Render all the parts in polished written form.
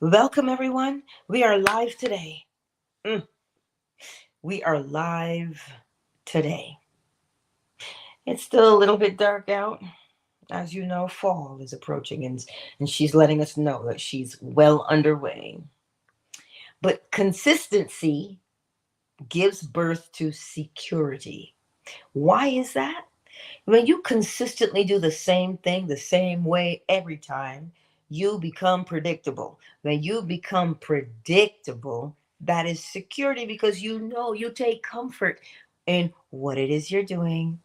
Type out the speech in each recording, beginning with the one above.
Welcome, everyone. We are live today. Mm, we are live today. It's still a little bit dark out. As you know, fall is approaching, and she's letting us know that she's well underway. But consistency gives birth to security. Why is that? When you consistently do the same thing the same way every time, you become predictable. When you become predictable, that is security because you know you take comfort in what it is you're doing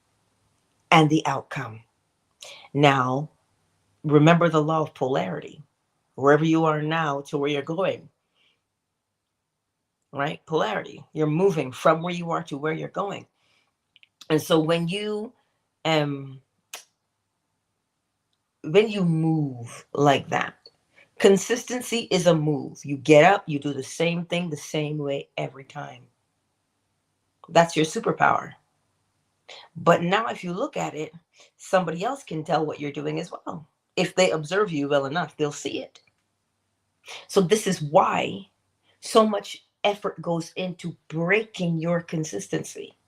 and the outcome. Now, remember the law of polarity. Wherever you are now to where you're going, right? Polarity. You're moving from where you are to where you're going. And so um when you move like that, consistency is a move. You get up, you do the same thing the same way every time. That's your superpower. But now, if you look at it, somebody else can tell what you're doing as well. If they observe you well enough, they'll see it. So, this is why so much effort goes into breaking your consistency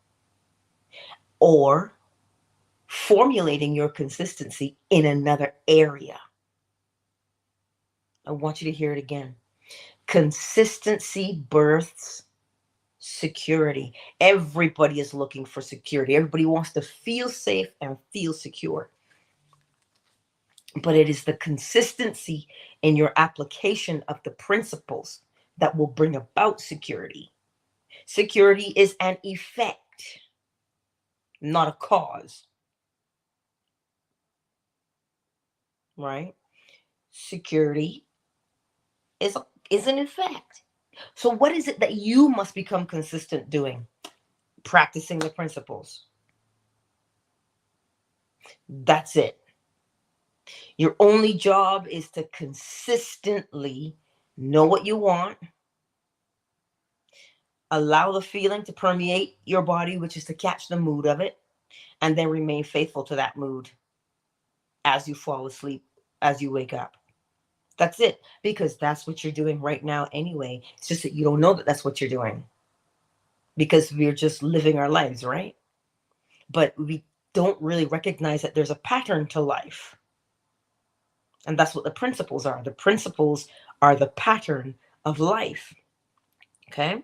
or formulating your consistency in another area. I want you to hear it again. Consistency births security. Everybody is looking for security. Everybody wants to feel safe and feel secure. But it is the consistency in your application of the principles that will bring about security. Security is an effect, not a cause, right? Security is an effect. So what is it that you must become consistent doing? Practicing the principles. That's it. Your only job is to consistently know what you want, allow the feeling to permeate your body, which is to catch the mood of it, and then remain faithful to that mood as you fall asleep, as you wake up. That's it, because that's what you're doing right now anyway. It's just that you don't know that that's what you're doing because we're just living our lives, right? But we don't really recognize that there's a pattern to life. And that's what the principles are. The principles are the pattern of life. Okay?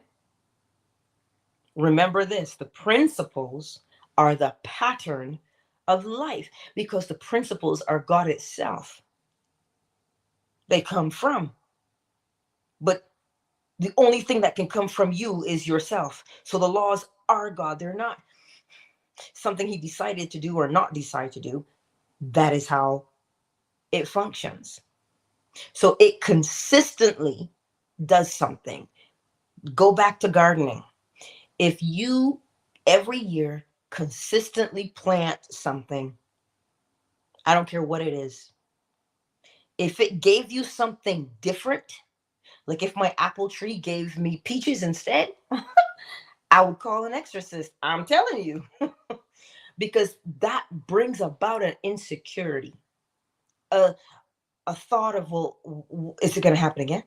Remember this, the principles are the pattern of life because the principles are God itself. They come from. But the only thing that can come from you is yourself. So the laws are God. They're not something he decided to do or not decide to do. That is how it functions. So it consistently does something. Go back to gardening. If you every year consistently plant something, I don't care what it is. If it gave you something different, like if my apple tree gave me peaches instead, I would call an exorcist. I'm telling you. Because that brings about an insecurity, a, a thought of, well, is it going to happen again?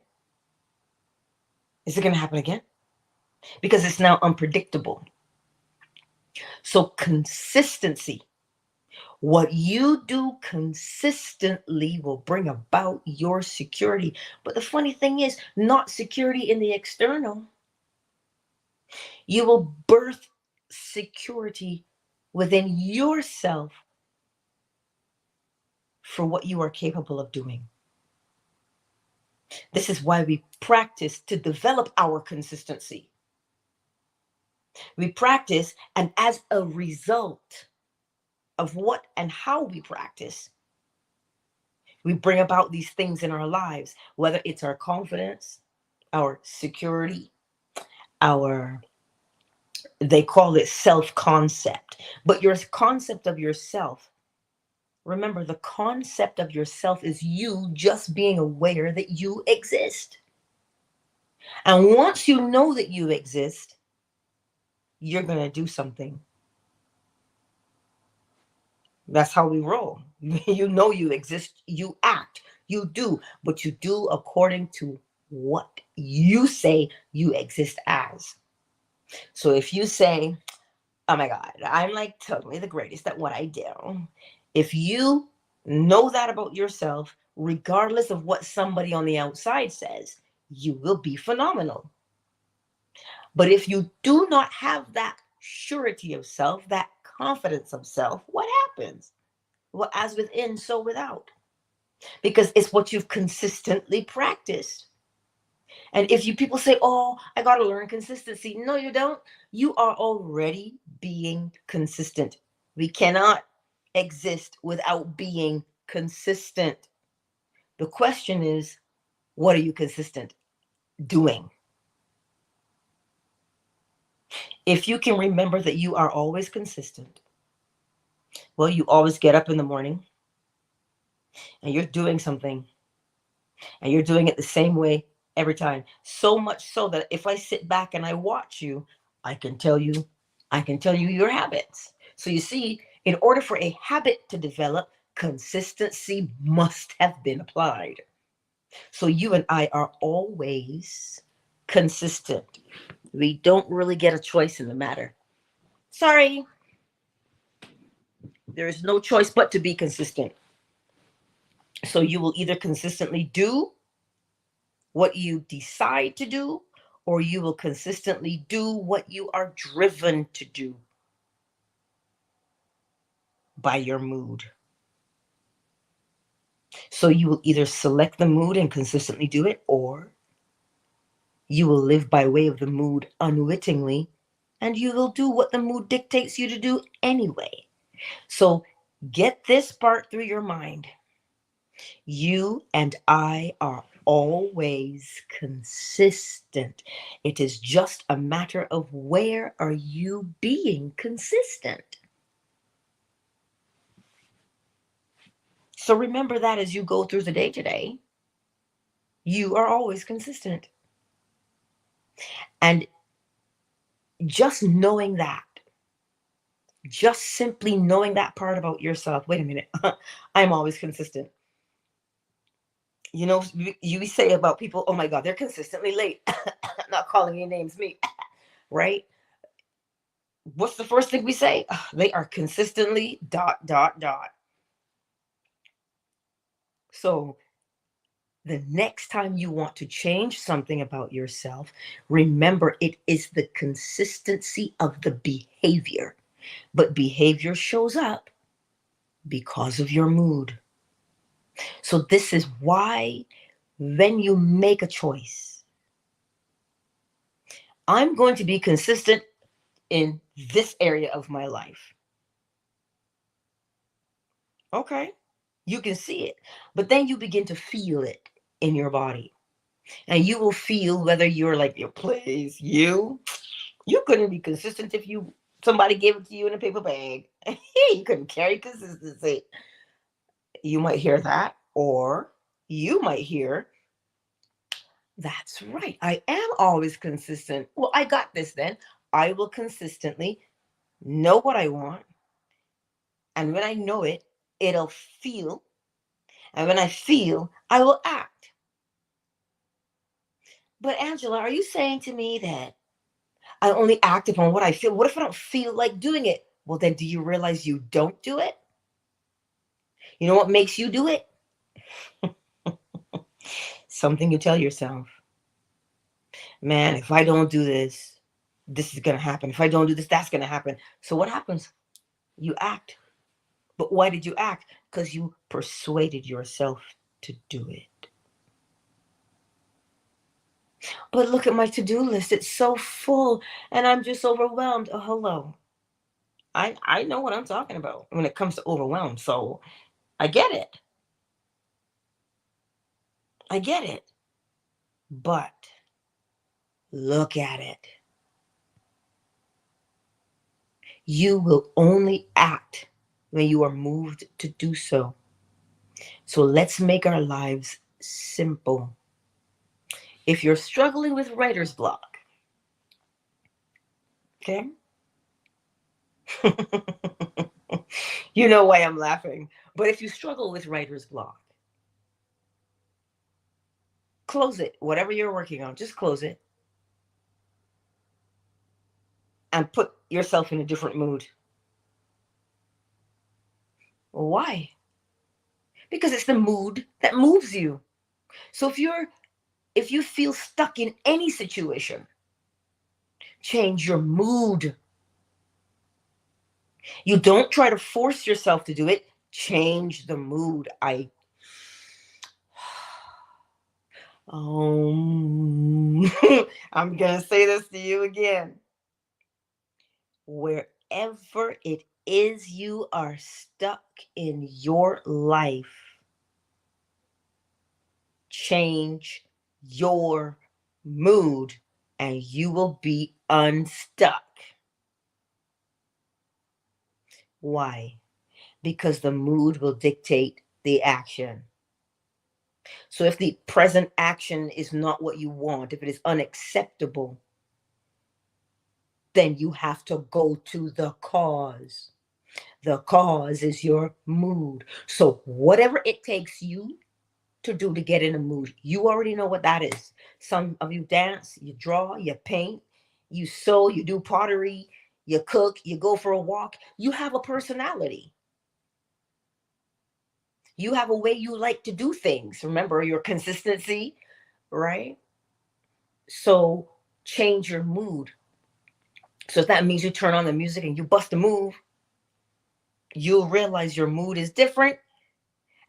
Is it going to happen again? Because it's now unpredictable. So consistency, what you do consistently will bring about your security. But the funny thing is, not security in the external. You will birth security within yourself for what you are capable of doing. This is why we practice to develop our consistency. We practice, and as a result of what and how we practice, we bring about these things in our lives, whether it's our confidence, our security, our, they call it self-concept. But your concept of yourself, remember, the concept of yourself is you just being aware that you exist. And once you know that you exist, you're going to do something. That's how we roll. You know you exist, you act, you do, but you do according to what you say you exist as. So if you say, oh my God, I'm like totally the greatest at what I do. If you know that about yourself, regardless of what somebody on the outside says, you will be phenomenal. But if you do not have that surety of self, that confidence of self, what happens? Well, as within, so without. Because it's what you've consistently practiced. And if you people say, oh, I got to learn consistency. No, you don't. You are already being consistent. We cannot exist without being consistent. The question is, what are you consistent doing? If you can remember that you are always consistent, well, you always get up in the morning and you're doing something and you're doing it the same way every time. So much so that if I sit back and I watch you, I can tell you your habits. So you see, in order for a habit to develop, consistency must have been applied. So you and I are always consistent. We don't really get a choice in the matter. Sorry, there is no choice but to be consistent. So you will either consistently do what you decide to do, or you will consistently do what you are driven to do by your mood. So you will either select the mood and consistently do it, or you will live by way of the mood unwittingly, and you will do what the mood dictates you to do anyway. So get this part through your mind. You and I are always consistent. It is just a matter of where are you being consistent. So remember that as you go through the day today, you are always consistent. And just knowing that, just simply knowing that part about yourself, wait a minute, I'm always consistent. You know, you say about people, oh my God, they're consistently late. Not calling any names, me, right? What's the first thing we say? They are consistently ... So the next time you want to change something about yourself, remember it is the consistency of the behavior. But behavior shows up because of your mood. So this is why when you make a choice, I'm going to be consistent in this area of my life. Okay, you can see it, but then you begin to feel it in your body. And you will feel whether you're like, please, you couldn't be consistent if somebody gave it to you in a paper bag. You couldn't carry consistency. You might hear that, or you might hear, that's right, I am always consistent. Well, I got this then. I will consistently know what I want. And when I know it, it'll feel. And when I feel, I will act. But Angela, are you saying to me that I only act upon what I feel? What if I don't feel like doing it? Well, then do you realize you don't do it? You know what makes you do it? Something you tell yourself. Man, if I don't do this, this is going to happen. If I don't do this, that's going to happen. So what happens? You act. But why did you act? Because you persuaded yourself to do it. But look at my to-do list. It's so full and I'm just overwhelmed. Oh, hello. I know what I'm talking about when it comes to overwhelmed. So I get it. I get it. But look at it. You will only act when you are moved to do so. So let's make our lives simple. If you're struggling with writer's block, okay? You know why I'm laughing. But if you struggle with writer's block, close it. Whatever you're working on, just close it and put yourself in a different mood. Why? Because it's the mood that moves you. So if you feel stuck in any situation, change your mood. You don't try to force yourself to do it. Change the mood. I'm going to say this to you again. Wherever it is you are stuck in your life, change your mood and you will be unstuck. Why? Because the mood will dictate the action. So if the present action is not what you want, if it is unacceptable, then you have to go to the cause. The cause is your mood. So whatever it takes you to do to get in a mood, you already know what that is. Some of you dance, you draw, you paint, you sew, you do pottery, you cook, you go for a walk. You have a personality. You have a way you like to do things. Remember your consistency, right? So change your mood. So if that means you turn on the music and you bust a move, you'll realize your mood is different.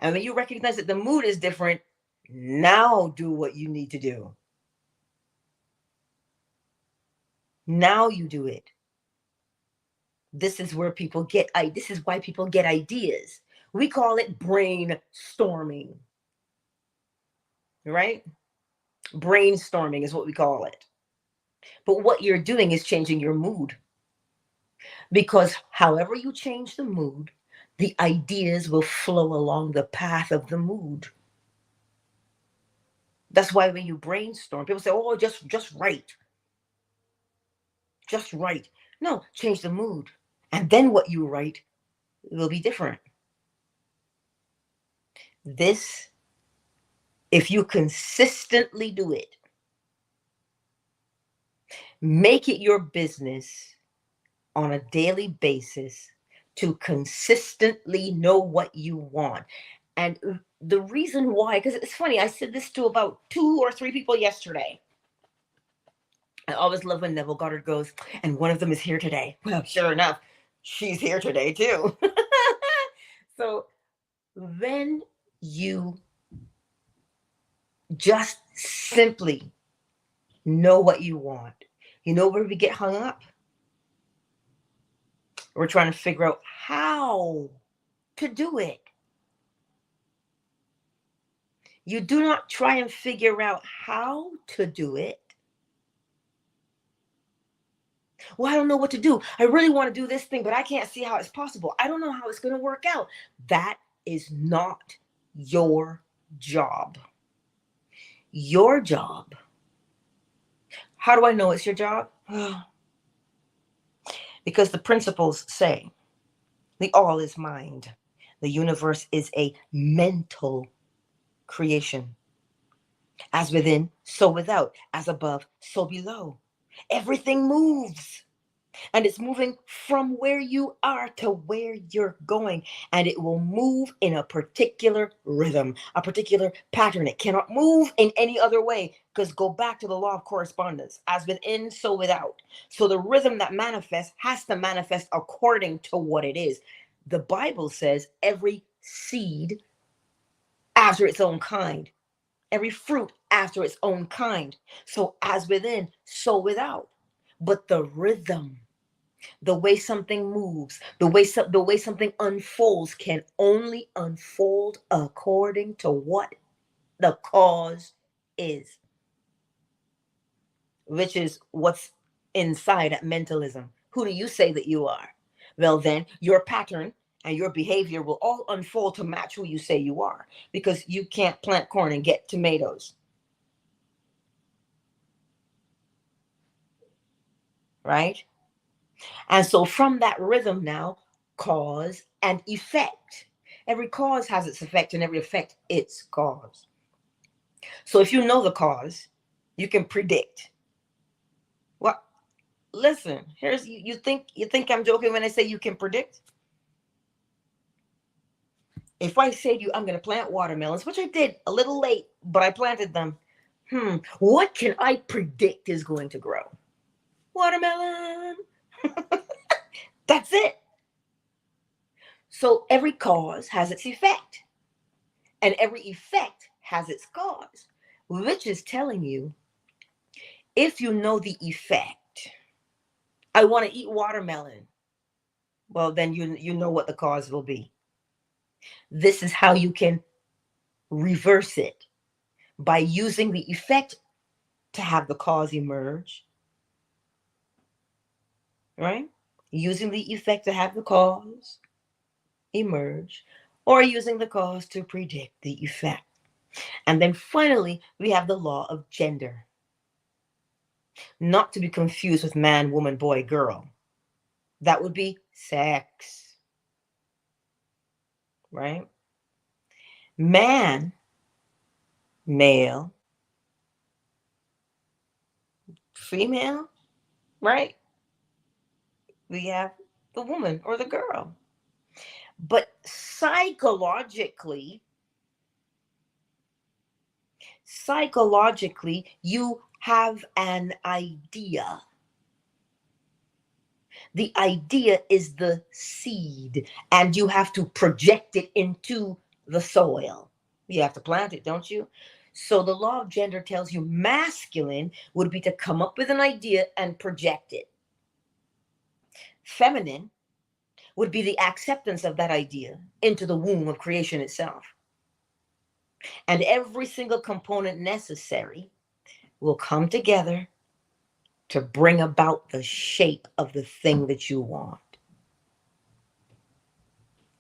And when you recognize that the mood is different, now do what you need to do. Now you do it. This is where people get, this is why people get ideas. We call it brainstorming, right? Brainstorming is what we call it. But what you're doing is changing your mood. Because however you change the mood, the ideas will flow along the path of the mood. That's why when you brainstorm, people say, oh, just write. Just write. No, change the mood. And then what you write will be different. This, if you consistently do it, make it your business on a daily basis to consistently know what you want. And the reason why, because it's funny, I said this to about 2 or 3 people yesterday. I always love when Neville Goddard goes, and one of them is here today. Well, sure enough, she's here today too. So when you just simply know what you want, you know where we get hung up? We're trying to figure out how to do it. You do not try and figure out how to do it. Well, I don't know what to do. I really want to do this thing, but I can't see how it's possible. I don't know how it's going to work out. That is not your job. Your job. How do I know it's your job? Because the principles say the all is mind. The universe is a mental creation. As within, so without. As above, so below. Everything moves. And it's moving from where you are to where you're going. And it will move in a particular rhythm, a particular pattern. It cannot move in any other way, because go back to the law of correspondence. As within, so without. So the rhythm that manifests has to manifest according to what it is. The Bible says every seed after its own kind. Every fruit after its own kind. So as within, so without. But the rhythm, the way something moves, the way something unfolds can only unfold according to what the cause is, which is what's inside at mentalism. Who do you say that you are? Well, then your pattern and your behavior will all unfold to match who you say you are, because you can't plant corn and get tomatoes. Right? And so from that rhythm now, cause and effect. Every cause has its effect, and every effect its cause. So if you know the cause, you can predict. Well, listen, here's you think I'm joking when I say you can predict? If I say to you, I'm going to plant watermelons, which I did a little late, but I planted them. What can I predict is going to grow? Watermelon. That's it. So every cause has its effect, and every effect has its cause, which is telling you, if you know the effect, I want to eat watermelon, well, then you know what the cause will be. This is how you can reverse it, by using the effect to have the cause emerge, right? Using the effect to have the cause emerge, or using the cause to predict the effect. And then finally, we have the law of gender, not to be confused with man, woman, boy, girl. That would be sex, right? Man, male, female, right? We have the woman or the girl. But psychologically, you have an idea. The idea is the seed, and you have to project it into the soil. You have to plant it, don't you? So the law of gender tells you masculine would be to come up with an idea and project it. Feminine would be the acceptance of that idea into the womb of creation itself. And every single component necessary will come together to bring about the shape of the thing that you want.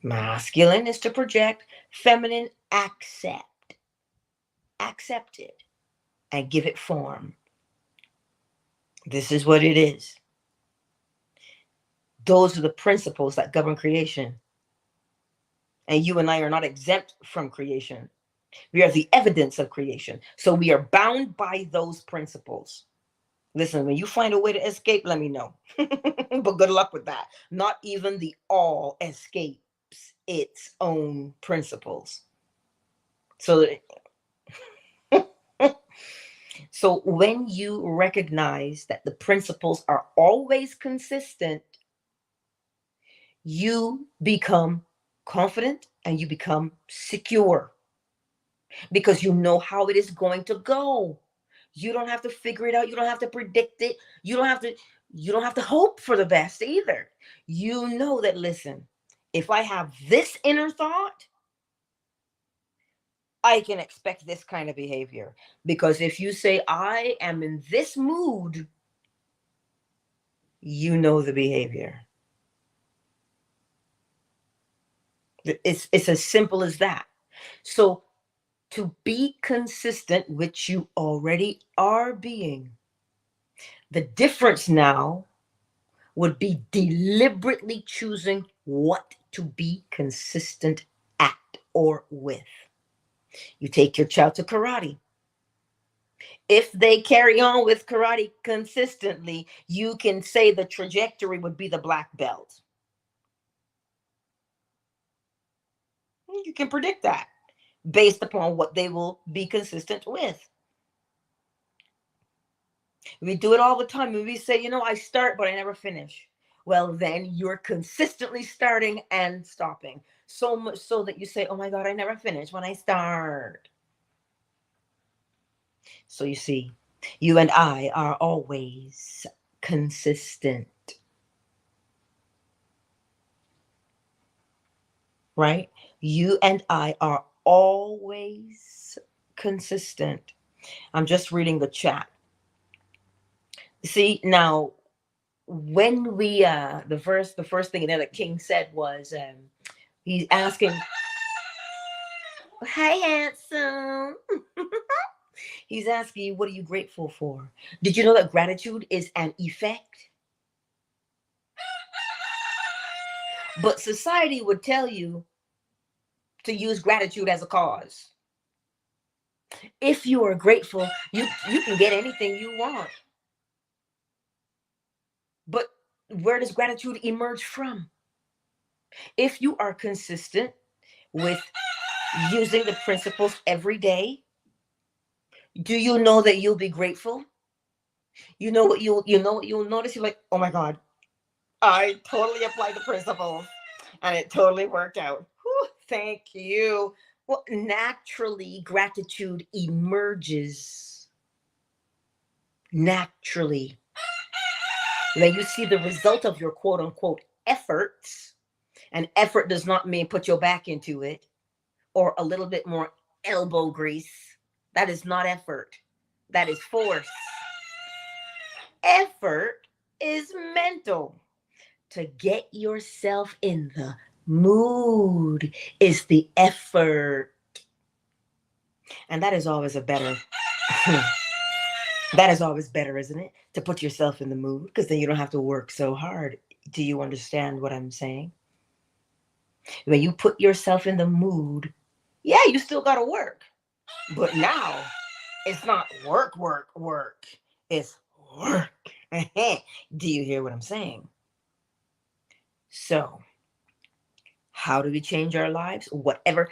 Masculine is to project, feminine, accept it, and give it form. This is what it is. Those are the principles that govern creation. And you and I are not exempt from creation. We are the evidence of creation. So we are bound by those principles. Listen, when you find a way to escape, let me know. But good luck with that. Not even the all escapes its own principles. So So when you recognize that the principles are always consistent, you become confident and you become secure, because you know how it is going to go. You don't have to figure it out. You don't have to predict it. You don't have to hope for the best either. You know that, listen, if I have this inner thought, I can expect this kind of behavior. Because if you say, I am in this mood, you know the behavior. It's as simple as that. So to be consistent, which you already are being, the difference now would be deliberately choosing what to be consistent at or with. You take your child to karate. If they carry on with karate consistently, you can say the trajectory would be the black belt. You can predict that based upon what they will be consistent with. We do it all the time. And we say, I start, but I never finish. Well, then you're consistently starting and stopping. So much so that you say, oh my God, I never finish when I start. So you see, you and I are always consistent. Right? You and I are always consistent. I'm just reading the chat. See, now, when we the first thing that King said was he's asking, hi handsome. He's asking you, what are you grateful for? Did you know that gratitude is an effect? But society would tell you to use gratitude as a cause. If you are grateful, you can get anything you want. But where does gratitude emerge from? If you are consistent with using the principles every day, do you know that you'll be grateful? You know what you'll notice? You're like, oh my God, I totally applied the principles and it totally worked out. Whew, thank you. Well, naturally, gratitude emerges. Naturally. When you see the result of your quote unquote efforts, and effort does not mean put your back into it or a little bit more elbow grease. That is not effort. That is force. Effort is mental. To get yourself in the mood is the effort. And that is always a better, that is always better, isn't it? To put yourself in the mood, because then you don't have to work so hard. Do you understand what I'm saying? When you put yourself in the mood, yeah, you still got to work. But now it's not work. It's work. Do you hear what I'm saying? So, how do we change our lives? Whatever.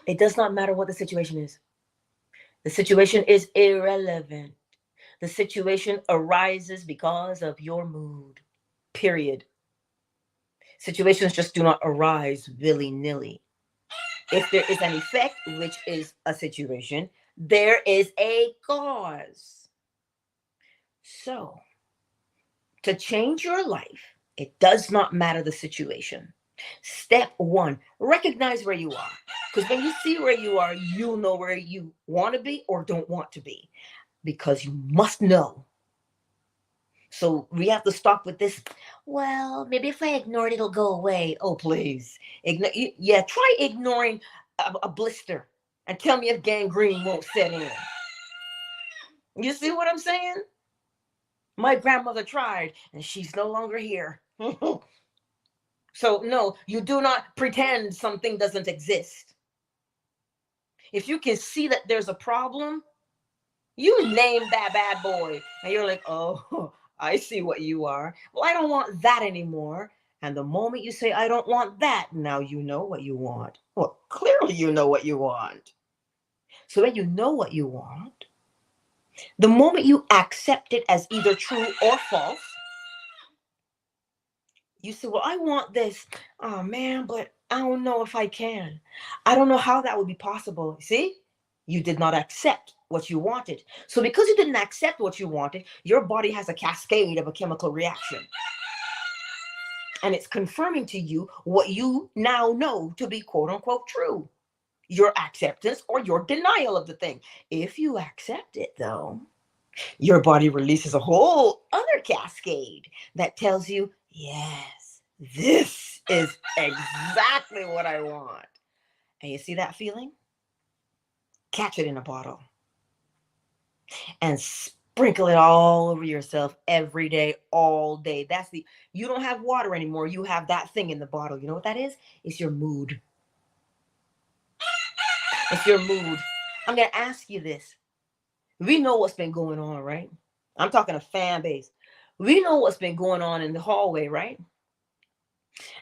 It does not matter what the situation is. The situation is irrelevant. The situation arises because of your mood. Period. Situations just do not arise willy-nilly. If there is an effect, which is a situation, there is a cause. So, to change your life, it does not matter the situation. Step one, recognize where you are. Because when you see where you are, you'll know where you want to be or don't want to be. Because you must know. So we have to stop with this. Well, maybe if I ignore it, it'll go away. Oh, please. Yeah, try ignoring a blister and tell me if gangrene won't set in. You see what I'm saying? My grandmother tried and she's no longer here. So no, you do not pretend something doesn't exist. If you can see that there's a problem, you name that bad boy and you're like, oh, I see what you are. Well, I don't want that anymore. And the moment you say, I don't want that, now you know what you want. Well, clearly you know what you want. So when you know what you want, the moment you accept it as either true or false, you say, well, I want this. Oh man, but I don't know if I can. I don't know how that would be possible. See, you did not accept what you wanted. So because you didn't accept what you wanted, your body has a cascade of a chemical reaction. And it's confirming to you what you now know to be quote unquote true. Your acceptance or your denial of the thing. If you accept it though, your body releases a whole other cascade that tells you, yes, this is exactly what I want. And you see that feeling? Catch it in a bottle and sprinkle it all over yourself every day, all day. You don't have water anymore. You have that thing in the bottle. You know what that is? It's your mood. It's your mood. I'm going to ask you this. We know what's been going on, right? I'm talking a fan base. We know what's been going on in the hallway, right?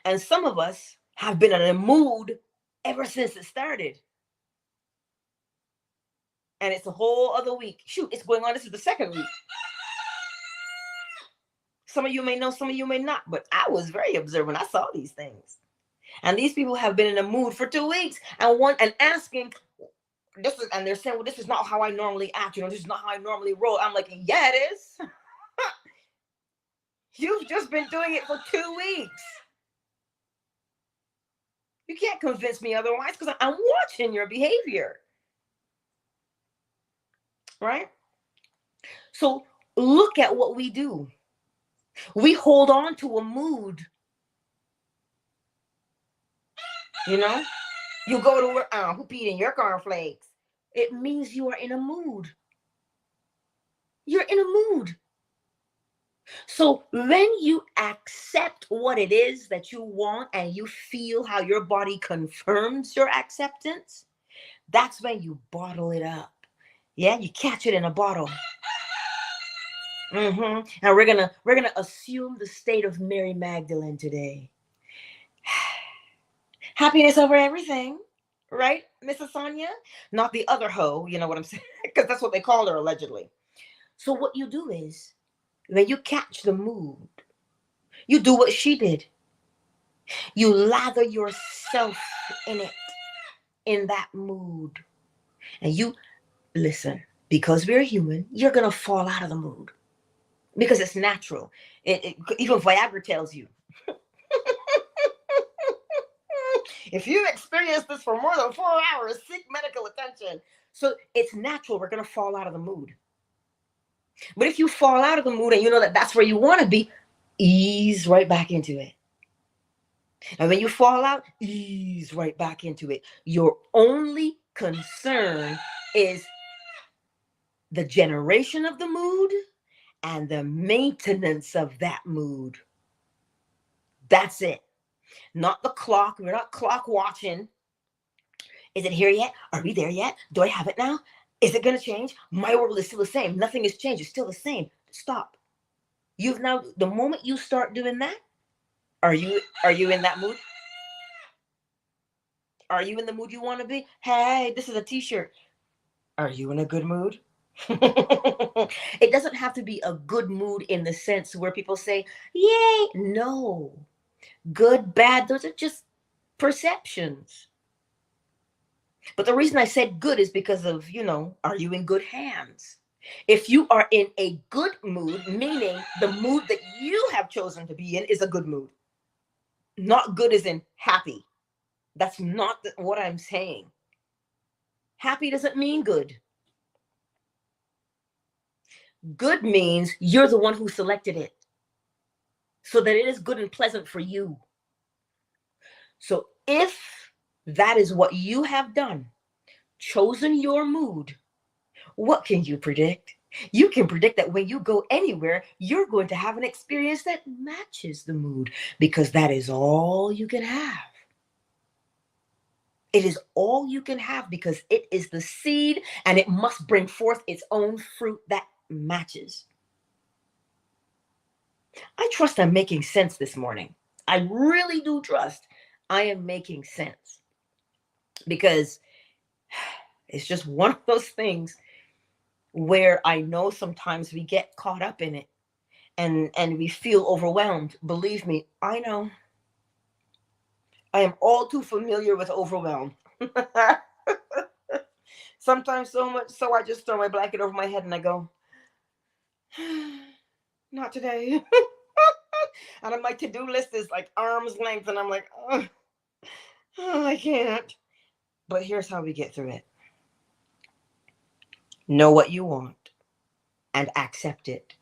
And some of us have been in a mood ever since it started. And it's a whole other week. Shoot, it's going on. This is the second week. Some of you may know, some of you may not, but I was very observant. I saw these things. And these people have been in a mood for 2 weeks and asking, and they're saying, well, this is not how I normally act. This is not how I normally roll. I'm like, yeah, it is. You've just been doing it for 2 weeks. You can't convince me otherwise because I'm watching your behavior. Right? So look at what we do. We hold on to a mood. You go to work, who peed in your cornflakes? It means you are in a mood. You're in a mood. So when you accept what it is that you want and you feel how your body confirms your acceptance, that's when you bottle it up. Yeah, you catch it in a bottle. And we're gonna assume the state of Mary Magdalene today. Happiness over everything, right, Mrs. Sonia? Not the other hoe, you know what I'm saying? Because that's what they called her allegedly. So what you do is, when you catch the mood, you do what she did. You lather yourself in it, in that mood. And you listen, because we're human, you're gonna fall out of the mood. Because it's natural. Even Viagra tells you. If you experience this for more than 4 hours, seek medical attention. So it's natural. We're going to fall out of the mood. But if you fall out of the mood and you know that that's where you want to be, ease right back into it. And when you fall out, ease right back into it. Your only concern is the generation of the mood and the maintenance of that mood. That's it. Not the clock. We're not clock watching. Is it here yet? Are we there yet? Do I have it now? Is it going to change? My world is still the same. Nothing has changed. It's still the same. Stop. You've now, the moment you start doing that, are you in that mood? Are you in the mood you want to be? Hey, this is a t-shirt. Are you in a good mood? It doesn't have to be a good mood in the sense where people say, yay. No. Good, bad, those are just perceptions. But the reason I said good is because of, are you in good hands? If you are in a good mood, meaning the mood that you have chosen to be in is a good mood. Not good as in happy. That's not what I'm saying. Happy doesn't mean good. Good means you're the one who selected it, so that it is good and pleasant for you. So if that is what you have done, chosen your mood, what can you predict? You can predict that when you go anywhere, you're going to have an experience that matches the mood, because that is all you can have. It is all you can have, because it is the seed and it must bring forth its own fruit that matches. I trust I'm making sense this morning. I really do trust I am making sense, because it's just one of those things where I know sometimes we get caught up in it and we feel overwhelmed. Believe me, I know. I am all too familiar with overwhelm. Sometimes so much so I just throw my blanket over my head and I go, not today. And my to-do list is like arm's length and I'm like, oh, I can't. But here's how we get through it. Know what you want and accept it.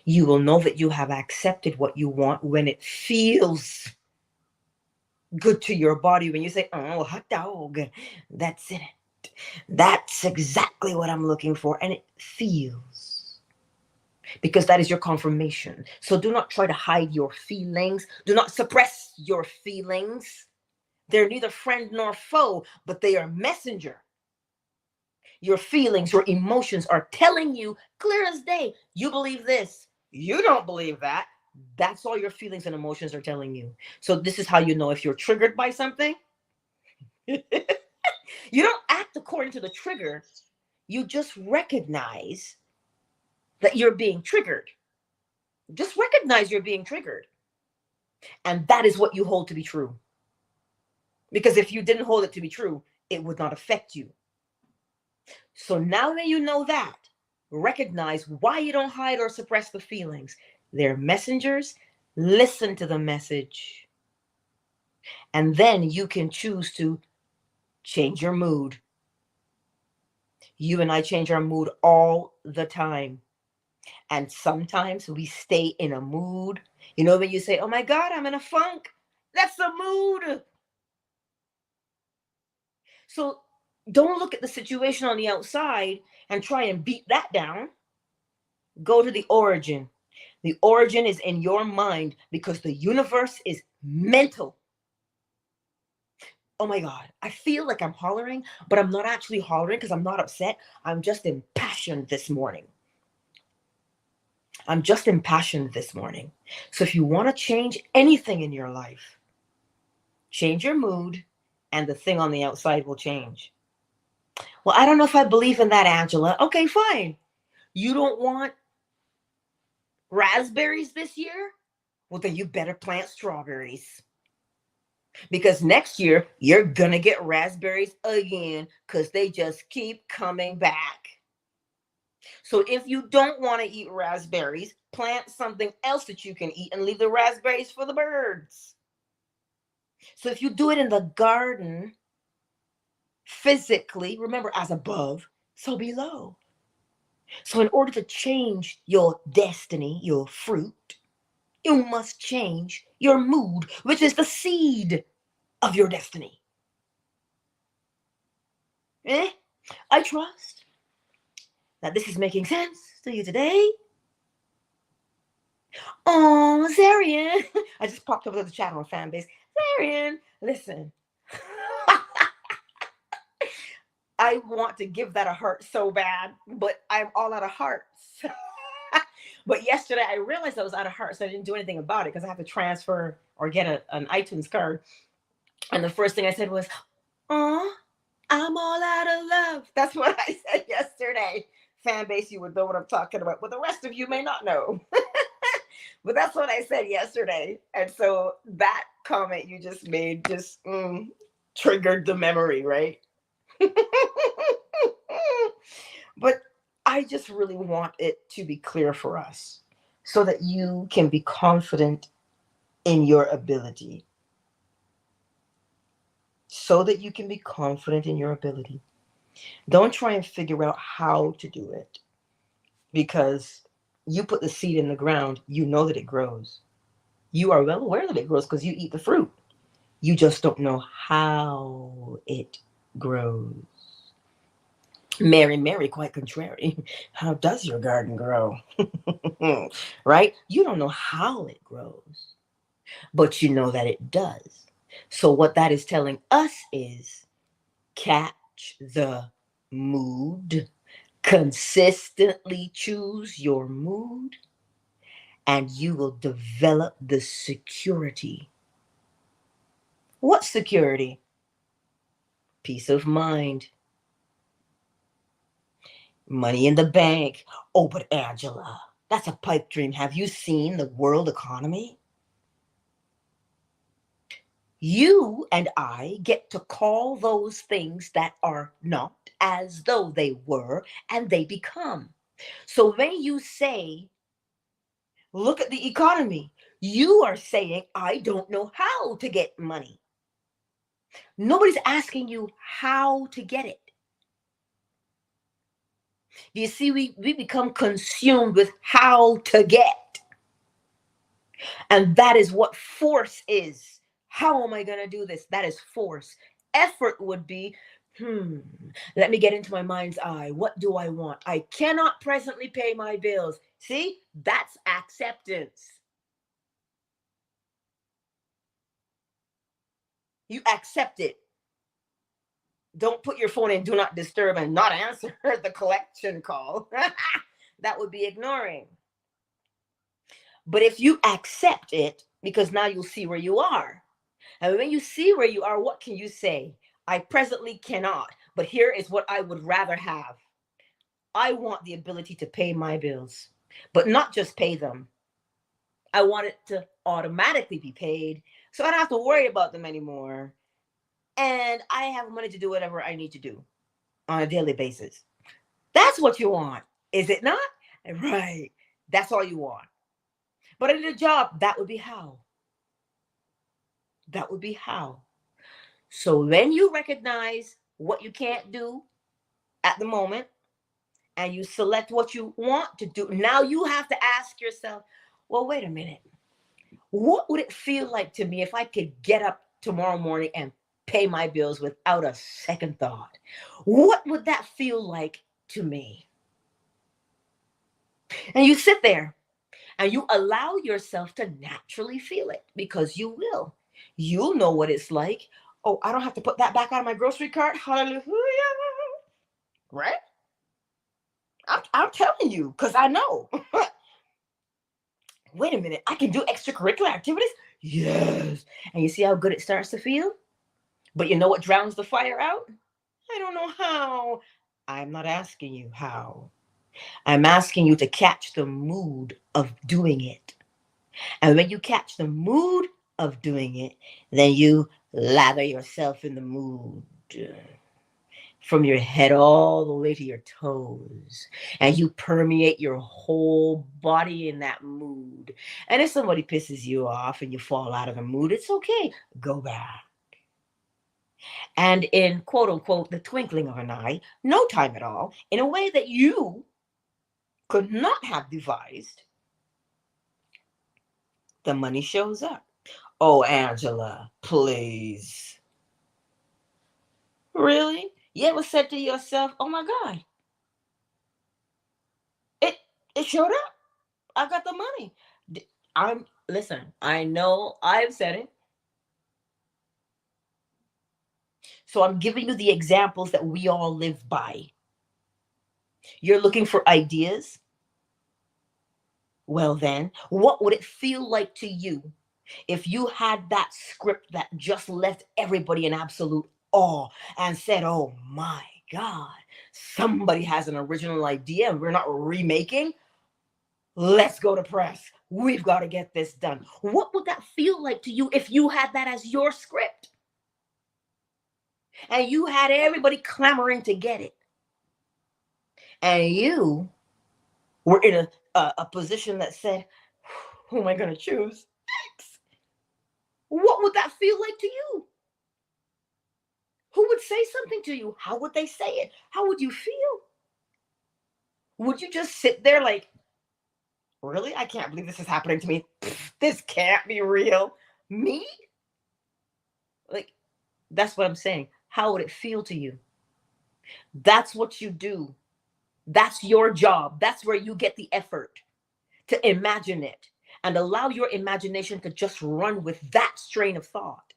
You will know that you have accepted what you want when it feels good to your body. When you say, oh, hot dog, that's it. That's exactly what I'm looking for. And it feels. Because that is your confirmation. So do not try to hide your feelings. Do not suppress your feelings. They're neither friend nor foe, but they are messenger. Your feelings, your emotions are telling you clear as day, you believe this. You don't believe that. That's all your feelings and emotions are telling you. So this is how you know if you're triggered by something. You don't act according to the trigger. You just recognize that you're being triggered. Just recognize you're being triggered. And that is what you hold to be true. Because if you didn't hold it to be true, it would not affect you. So now that you know that, recognize why you don't hide or suppress the feelings. They're messengers. Listen to the message. And then you can choose to change your mood. You and I change our mood all the time. And sometimes we stay in a mood. You know, when you say, oh my God, I'm in a funk. That's the mood. So don't look at the situation on the outside and try and beat that down. Go to the origin. The origin is in your mind because the universe is mental. Oh my God, I feel like I'm hollering, but I'm not actually hollering because I'm not upset. I'm just impassioned this morning. I'm just impassioned this morning. So if you want to change anything in your life, change your mood and the thing on the outside will change. Well, I don't know if I believe in that, Angela. Okay, fine. You don't want raspberries this year? Well, then you better plant strawberries. Because next year, you're going to get raspberries again because they just keep coming back. So if you don't want to eat raspberries, plant something else that you can eat and leave the raspberries for the birds. So if you do it in the garden, physically, remember, as above, so below. So in order to change your destiny, your fruit, you must change your mood, which is the seed of your destiny. I trust that this is making sense to you today. Oh, Zarian. I just popped up to the chat on Fanbase. Zarian, listen. I want to give that a heart so bad, but I'm all out of hearts. But yesterday I realized I was out of hearts, so I didn't do anything about it because I have to transfer or get an iTunes card. And the first thing I said was, "Oh, I'm all out of love." That's what I said yesterday. Fanbase, you would know what I'm talking about, but the rest of you may not know. But that's what I said yesterday. And so that comment you just made just triggered the memory, right? But I just really want it to be clear for us so that you can be confident in your ability. So that you can be confident in your ability. Don't try and figure out how to do it, because you put the seed in the ground, you know that it grows. You are well aware that it grows because you eat the fruit. You just don't know how it grows. Mary, quite contrary. How does your garden grow? Right? You don't know how it grows, but you know that it does. So what that is telling us is catch the mood, consistently choose your mood, and you will develop the security. What security? Peace of mind. Money in the bank. Oh, but Angela, that's a pipe dream. Have you seen the world economy? You and I get to call those things that are not as though they were, and they become. So when you say, look at the economy, you are saying, I don't know how to get money. Nobody's asking you how to get it. You see, we become consumed with how to get. And that is what force is. How am I going to do this? That is force. Effort would be, let me get into my mind's eye. What do I want? I cannot presently pay my bills. See, that's acceptance. You accept it. Don't put your phone in do not disturb and not answer the collection call. That would be ignoring. But if you accept it, because now you'll see where you are. And when you see where you are, what can you say? I presently cannot, but here is what I would rather have. I want the ability to pay my bills, but not just pay them. I want it to automatically be paid, so I don't have to worry about them anymore. And I have money to do whatever I need to do on a daily basis. That's what you want, is it not? Right. That's all you want. But in a job, that would be how. That would be how. So when you recognize what you can't do at the moment and you select what you want to do, now you have to ask yourself, well, wait a minute. What would it feel like to me if I could get up tomorrow morning and pay my bills without a second thought? What would that feel like to me? And you sit there And you allow yourself to naturally feel it, because you will. You'll know what it's like. Oh, I don't have to put that back on my grocery cart. Hallelujah. Right? I'm telling you, because I know. Wait a minute, I can do extracurricular activities? Yes. And you see how good it starts to feel? But you know what drowns the fire out? I don't know how. I'm not asking you how. I'm asking you to catch the mood of doing it. And when you catch the mood of doing it, then you lather yourself in the mood from your head all the way to your toes. And you permeate your whole body in that mood. And if somebody pisses you off and you fall out of the mood, it's okay. Go back. And in quote unquote, the twinkling of an eye, no time at all, in a way that you could not have devised, the money shows up. Oh, Angela, please. Really? You ever said to yourself, oh my God, it showed up. I got the money. Listen, I know I've said it. So I'm giving you the examples that we all live by. You're looking for ideas? Well then, what would it feel like to you if you had that script that just left everybody in absolute awe and said, oh my God, somebody has an original idea and we're not remaking? Let's go to press. We've got to get this done. What would that feel like to you if you had that as your script? And you had everybody clamoring to get it. And you were in a position that said, who am I going to choose? X. What would that feel like to you? Who would say something to you? How would they say it? How would you feel? Would you just sit there like, really? I can't believe this is happening to me. This can't be real. Me? Like, that's what I'm saying. How would it feel to you? That's what you do. That's your job. That's where you get the effort to imagine it and allow your imagination to just run with that strain of thought.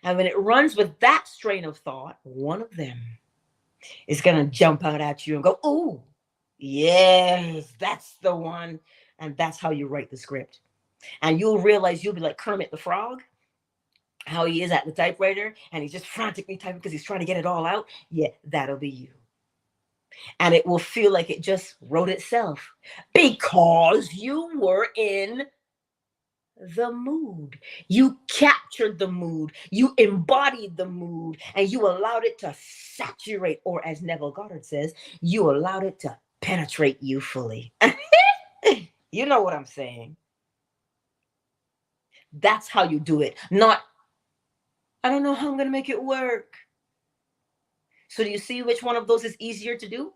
And when it runs with that strain of thought, one of them is going to jump out at you and go, oh, yes, that's the one. And that's how you write the script. And you'll realize you'll be like Kermit the Frog, how he is at the typewriter and he's just frantically typing because he's trying to get it all out. Yeah, that'll be you. And it will feel like it just wrote itself because you were in the mood. You captured the mood. You embodied the mood and you allowed it to saturate, or as Neville Goddard says, you allowed it to penetrate you fully. You know what I'm saying? That's how you do it. Not, I don't know how I'm going to make it work. So do you see which one of those is easier to do?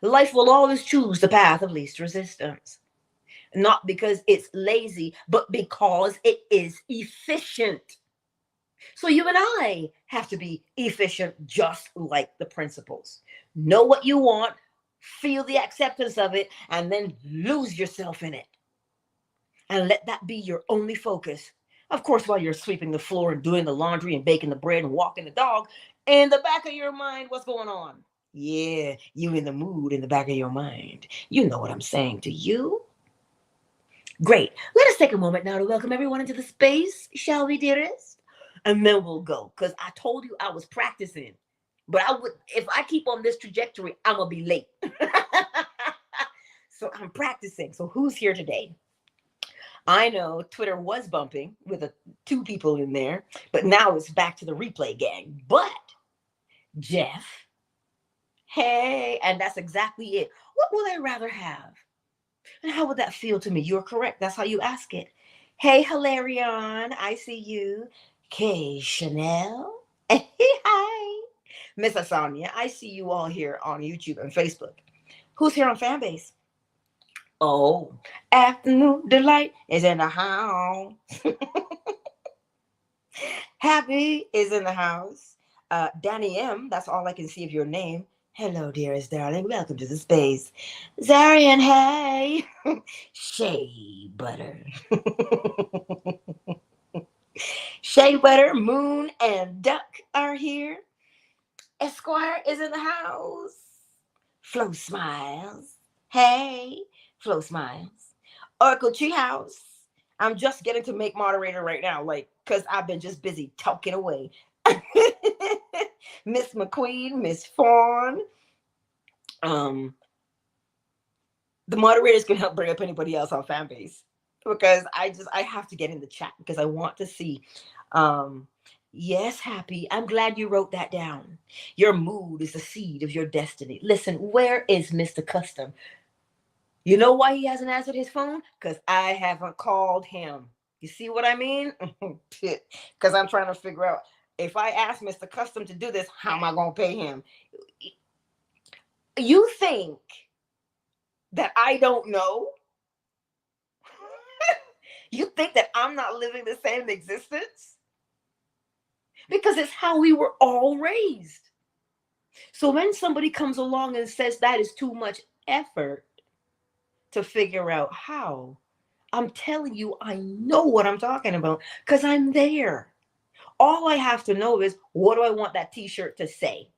Life will always choose the path of least resistance. Not because it's lazy, but because it is efficient. So you and I have to be efficient, just like the principles. Know what you want, feel the acceptance of it, and then lose yourself in it. And let that be your only focus. Of course, while you're sweeping the floor and doing the laundry and baking the bread and walking the dog, in the back of your mind, what's going on? Yeah, you in the mood in the back of your mind. You know what I'm saying to you. Great. Let us take a moment now to welcome everyone into the space, shall we, dearest? And then we'll go, because I told you I was practicing. But if I keep on this trajectory, I'm going to be late. So I'm practicing. So who's here today? I know Twitter was bumping with 2 people in there, but now it's back to the replay gang. But Jeff, hey, and that's exactly it. What would I rather have? And how would that feel to me? You're correct. That's how you ask it. Hey, Hilarion, I see you. K Chanel. Hey, hi. Miss Asanya, I see you all here on YouTube and Facebook. Who's here on Fanbase? Oh, Afternoon Delight is in the house. Happy is in the house. Danny M, that's all I can see of your name. Hello, dearest darling. Welcome to the space. Zarian, hey. Shea butter. Shea butter, moon, and duck are here. Esquire is in the house. Flo smiles. Hey, Flo smiles. Oracle Treehouse. I'm just getting to make moderator right now, like, because I've been just busy talking away. Miss McQueen, Miss Fawn. Um, the moderators can help bring up anybody else on fan base because I have to get in the chat because I want to see. Yes, Happy, I'm glad you wrote that down. Your mood is the seed of your destiny. Listen, where is Mr. Custom? You know why he hasn't answered his phone? Because I haven't called him. You see what I mean? Because I'm trying to figure out, if I ask Mr. Custom to do this, how am I going to pay him? You think that I don't know? You think that I'm not living the same existence? Because it's how we were all raised. So when somebody comes along and says that is too much effort to figure out how, I'm telling you, I know what I'm talking about because I'm there. All I have to know is, what do I want that t-shirt to say?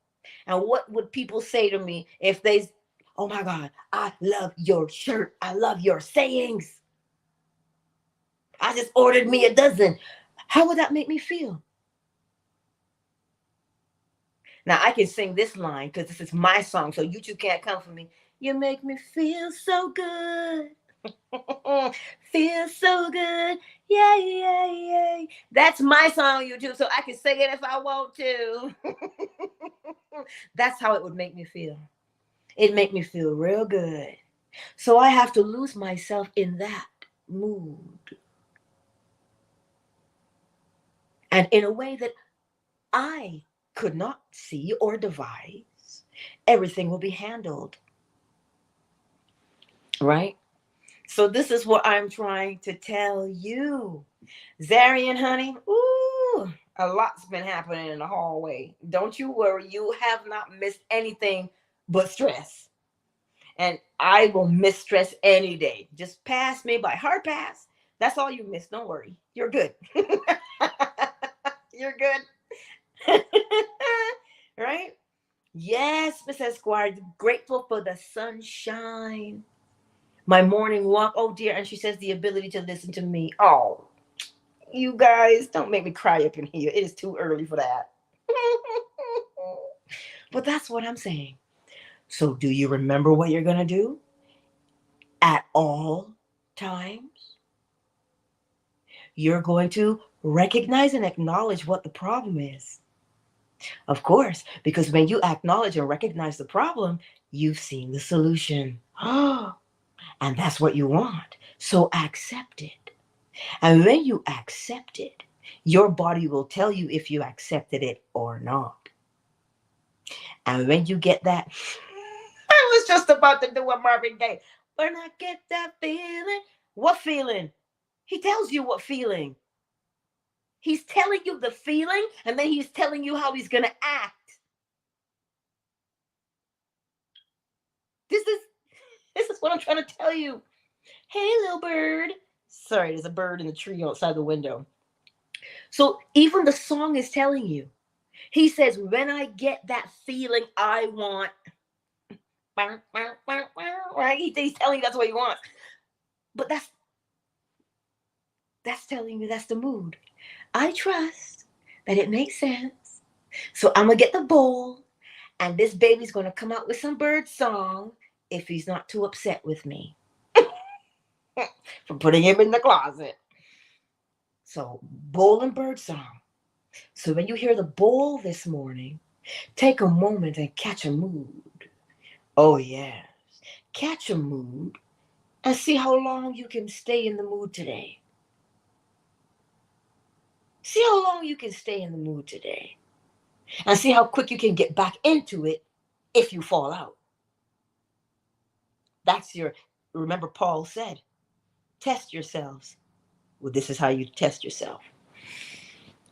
And what would people say to me if they, oh my God, I love your shirt. I love your sayings. I just ordered me a dozen. How would that make me feel? Now I can sing this line because this is my song, so you two can't come for me. You make me feel so good. Feel so good. Yay, yay, yay. That's my song, you two, so I can sing it if I want to. That's how it would make me feel. It'd make me feel real good. So I have to lose myself in that mood. And in a way that I could not see or devise, everything will be handled. Right? So this is what I'm trying to tell you. Zarian, honey, ooh, a lot's been happening in the hallway. Don't you worry. You have not missed anything but stress. And I will miss stress any day. Just pass me by. Hard pass. That's all you miss. Don't worry. You're good. You're good. Right? Yes, Miss Esquire. Grateful for the sunshine. My morning walk. Oh dear. And she says the ability to listen to me. Oh, you guys, don't make me cry up in here. It is too early for that. But that's what I'm saying. So do you remember what you're going to do at all times? You're going to recognize and acknowledge what the problem is. Of course, because when you acknowledge and recognize the problem, you've seen the solution. And that's what you want. So accept it. And when you accept it, your body will tell you if you accepted it or not. And when you get that, I was just about to do a Marvin Gaye. When I get that feeling, what feeling? He tells you what feeling. He's telling you the feeling, and then he's telling you how he's going to act. This is what I'm trying to tell you. Hey, little bird. Sorry, there's a bird in the tree outside the window. So even the song is telling you. He says, when I get that feeling I want, right? He's telling you that's what he wants. But that's telling you that's the mood. I trust that it makes sense. So I'm going to get the bowl, and this baby's going to come out with some bird song if he's not too upset with me for putting him in the closet. So bowl and bird song. So when you hear the bowl this morning, take a moment and catch a mood. Oh, yes. Catch a mood and see how long you can stay in the mood today. See how long you can stay in the mood today. And see how quick you can get back into it if you fall out. That's remember Paul said, test yourselves. Well, this is how you test yourself.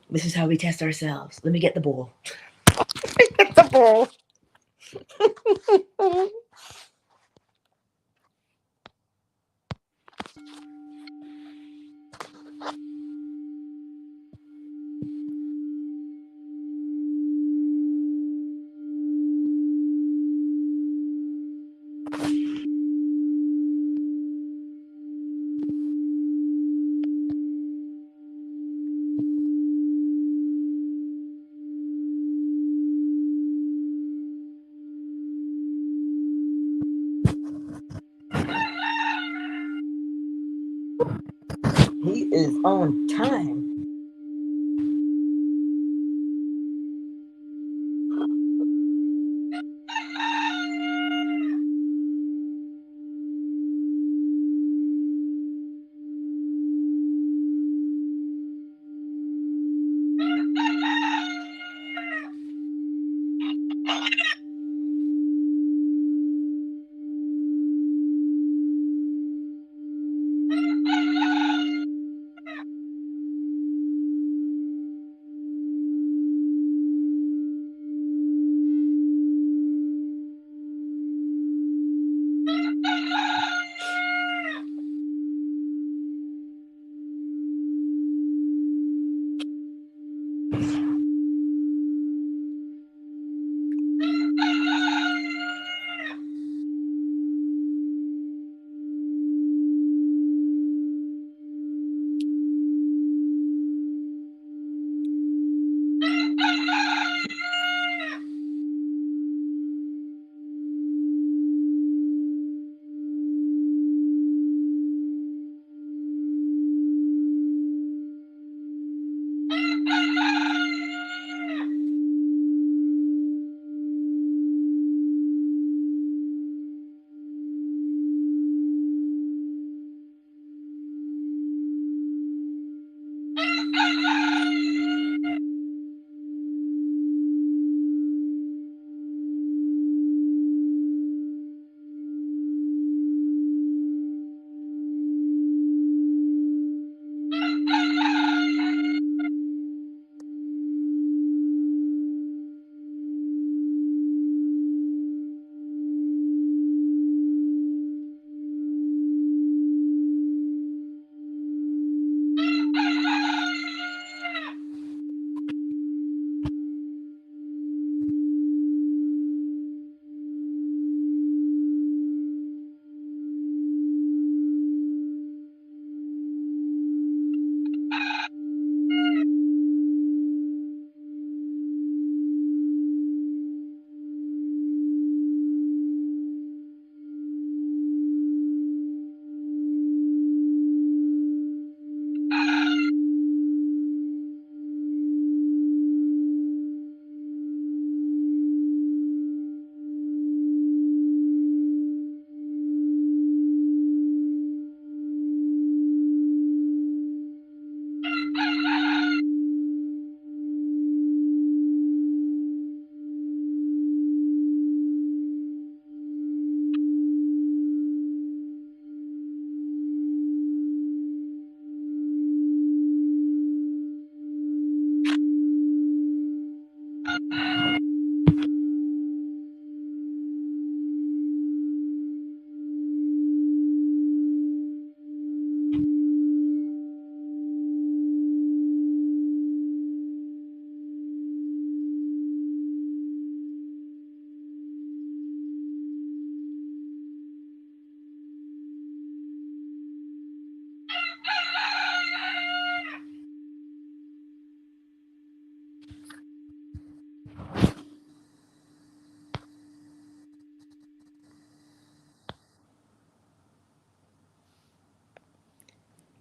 This is how we test ourselves. Let me get the bowl. Get the bowl. He is on time.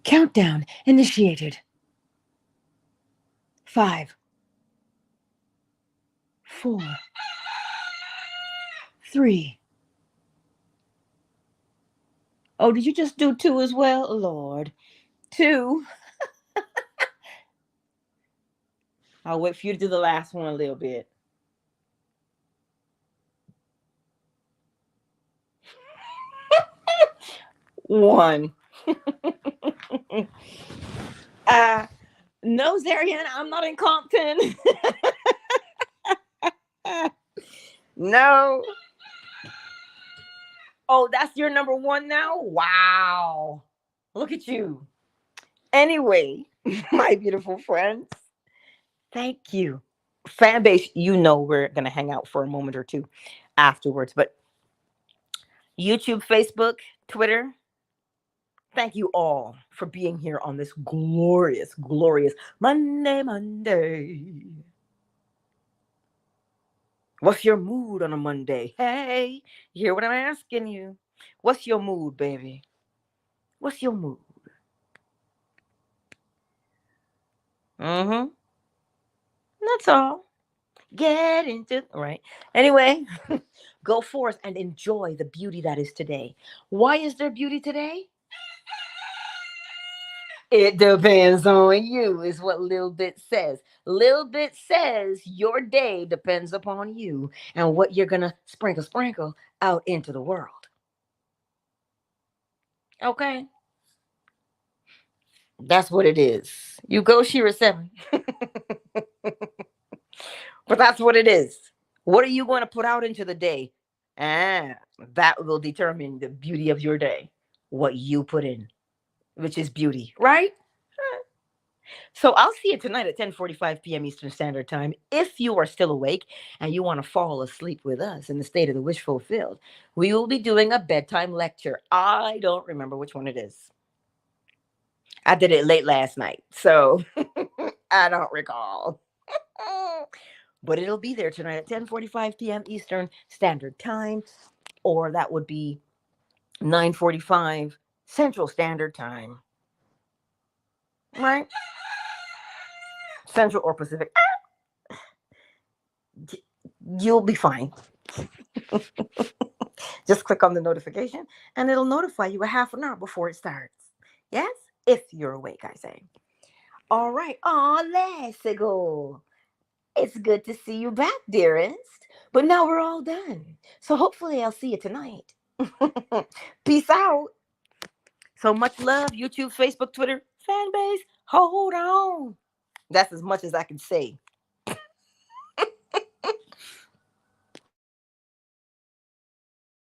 Countdown initiated. 5, 4, 3. Oh, did you just do 2 as well? Lord. 2. I'll wait for you to do the last one a little bit. 1. No, Zarian, I'm not in Compton. No. Oh, that's your number one now? Wow. Look at you. Anyway, my beautiful friends, thank you. Fan base, you know we're going to hang out for a moment or two afterwards. But YouTube, Facebook, Twitter, thank you all for being here on this glorious, glorious Monday. What's your mood on a Monday? Hey, you hear what I'm asking you? What's your mood, baby? What's your mood? Mm-hmm. That's all. Get into right. Anyway, go forth and enjoy the beauty that is today. Why is there beauty today? It depends on you, is what Lil Bit says. Lil Bit says your day depends upon you and what you're gonna sprinkle out into the world. Okay? That's what it is. You go, Shira 7. But that's what it is. What are you going to put out into the day? That will determine the beauty of your day. What you put in, which is beauty, right? So I'll see you tonight at 10:45 p.m. Eastern Standard Time. If you are still awake and you want to fall asleep with us in the state of the wish fulfilled, we will be doing a bedtime lecture. I don't remember which one it is. I did it late last night, so I don't recall. But it'll be there tonight at 10:45 p.m. Eastern Standard Time, or that would be 9:45 Central Standard Time. Right? Central or Pacific. You'll be fine. Just click on the notification and it'll notify you a half an hour before it starts. Yes? If you're awake, I say. All right. Oh, let's go. It's good to see you back, dearest. But now we're all done. So hopefully I'll see you tonight. Peace out. So much love, YouTube, Facebook, Twitter, fan base. Hold on. That's as much as I can say.